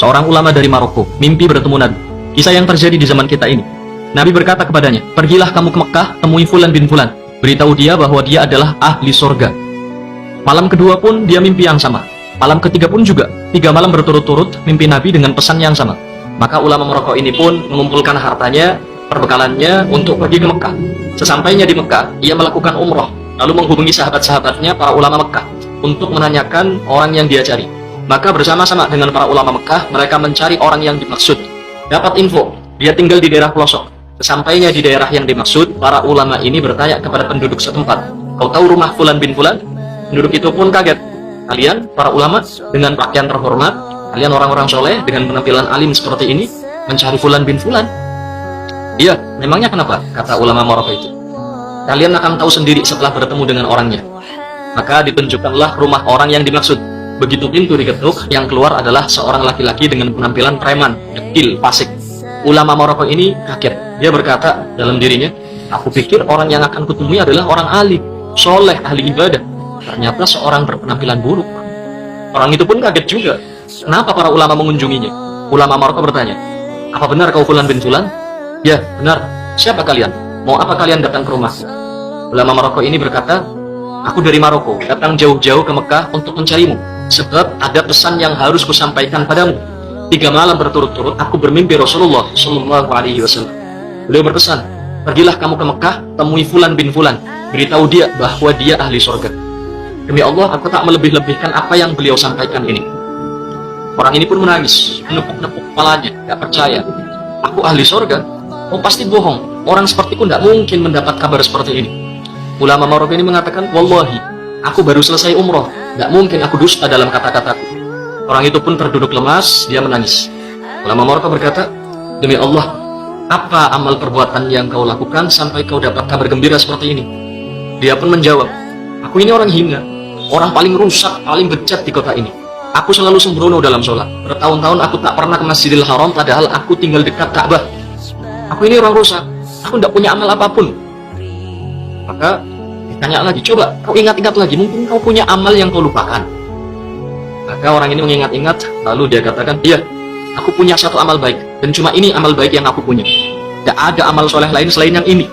seorang ulama dari Maroko, mimpi bertemu Nabi. Kisah yang terjadi di zaman kita ini. Nabi berkata kepadanya, "Pergilah kamu ke Mekah, temui Fulan bin Fulan. Beritahu dia bahwa dia adalah ahli surga." Malam kedua pun dia mimpi yang sama. Malam ketiga pun juga. 3 malam berturut-turut mimpi Nabi dengan pesan yang sama. Maka ulama Maroko ini pun mengumpulkan hartanya, perbekalannya untuk pergi ke Mekah. Sesampainya di Mekah, ia melakukan umroh, lalu menghubungi sahabat-sahabatnya para ulama Mekah untuk menanyakan orang yang dia cari. Maka bersama-sama dengan para ulama Mekah, mereka mencari orang yang dimaksud. Dapat info, dia tinggal di daerah pelosok. Sesampainya di daerah yang dimaksud, para ulama ini bertanya kepada penduduk setempat, "Kau tahu rumah Fulan bin Fulan?" Penduduk itu pun kaget. "Kalian, para ulama, dengan pakaian terhormat, kalian orang-orang soleh dengan penampilan alim seperti ini, mencari Fulan bin Fulan?" "Iya, memangnya kenapa?" kata ulama Maroko itu. "Kalian akan tahu sendiri setelah bertemu dengan orangnya." Maka ditunjukkanlah rumah orang yang dimaksud. Begitu pintu diketuk, yang keluar adalah seorang laki-laki dengan penampilan preman, dekil, fasik. Ulama Maroko ini kaget. Dia berkata dalam dirinya, "Aku pikir orang yang akan kutemui adalah orang alim, soleh, ahli ibadah. Ternyata seorang berpenampilan buruk." Orang itu pun kaget juga. Kenapa para ulama mengunjunginya? Ulama Maroko bertanya, "Apa benar kau Fulan bin Fulan?" "Ya, benar. Siapa kalian? Mau apa kalian datang ke rumahku?" Ulama Maroko ini berkata, "Aku dari Maroko, datang jauh-jauh ke Mekah untuk mencarimu. Sebab ada pesan yang harus kusampaikan padamu. 3 malam berturut-turut aku bermimpi Rasulullah Shallallahu Alaihi Wasallam. Beliau berpesan, pergilah kamu ke Mekah, temui Fulan bin Fulan. Beritahu dia bahwa dia ahli surga." Demi Allah, aku tak melebih-lebihkan apa yang beliau sampaikan ini. Orang ini pun menangis, menepuk-nepuk kepalanya, gak percaya. "Aku ahli surga? Oh, pasti bohong. Orang sepertiku tidak mungkin mendapat kabar seperti ini." Ulama Maroko ini mengatakan, "Wallahi, aku baru selesai umroh. Gak mungkin aku dusta dalam kata-kataku." Orang itu pun terduduk lemas, dia menangis. Ulama Maroko berkata, "Demi Allah, apa amal perbuatan yang kau lakukan sampai kau dapat kabar gembira seperti ini?" Dia pun menjawab, "Aku ini orang hina, orang paling rusak, paling bejat di kota ini. Aku selalu sembrono dalam sholat. Bertahun-tahun aku tak pernah ke Masjidil Haram, padahal aku tinggal dekat Ka'bah. Aku ini orang rusak, aku tidak punya amal apapun." Maka ditanya lagi, "Coba kau ingat-ingat lagi, mungkin kau punya amal yang kau lupakan." Maka orang ini mengingat-ingat, lalu dia katakan, "Iya, aku punya satu amal baik, dan cuma ini amal baik yang aku punya. Tidak ada amal soleh lain selain yang ini.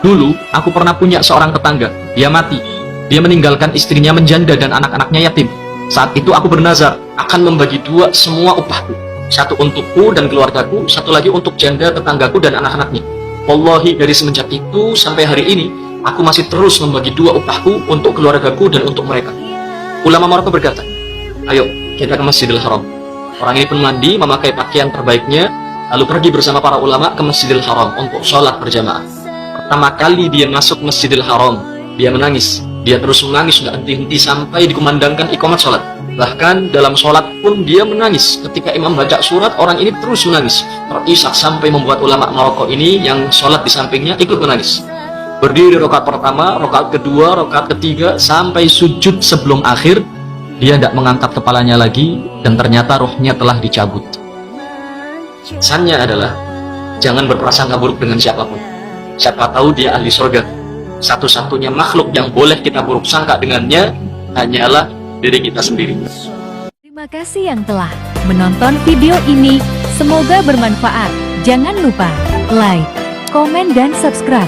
Dulu, aku pernah punya seorang tetangga, dia mati. Dia meninggalkan istrinya menjanda dan anak-anaknya yatim. Saat itu aku bernazar, akan membagi 2 semua upahku. Satu untukku dan keluargaku, satu lagi untuk janda tetanggaku dan anak-anaknya. Wallahi, dari semenjak itu sampai hari ini, aku masih terus membagi 2 upahku untuk keluargaku dan untuk mereka." Ulama Maroko berkata, "Ayo, kita ke Masjidil Haram." Orang ini pun mandi, memakai pakaian terbaiknya, lalu pergi bersama para ulama ke Masjidil Haram untuk sholat berjamaah. Pertama kali dia masuk Masjidil Haram, dia menangis. Dia terus menangis, nggak henti-henti sampai dikumandangkan iqamat sholat. Bahkan dalam sholat pun dia menangis. Ketika imam baca surat, orang ini terus menangis. Terisak sampai membuat ulama Maroko ini yang sholat di sampingnya ikut menangis. Berdiri rakaat pertama, rakaat kedua, rakaat ketiga, sampai sujud sebelum akhir. Dia tidak mengangkat kepalanya lagi, dan ternyata rohnya telah dicabut. Pesannya adalah, jangan berprasangka buruk dengan siapapun. Siapa tahu dia ahli surga. Satu-satunya makhluk yang boleh kita buruk sangka dengannya hanyalah diri kita sendiri. Terima kasih yang telah menonton video ini. Semoga bermanfaat. Jangan lupa like, komen, dan subscribe.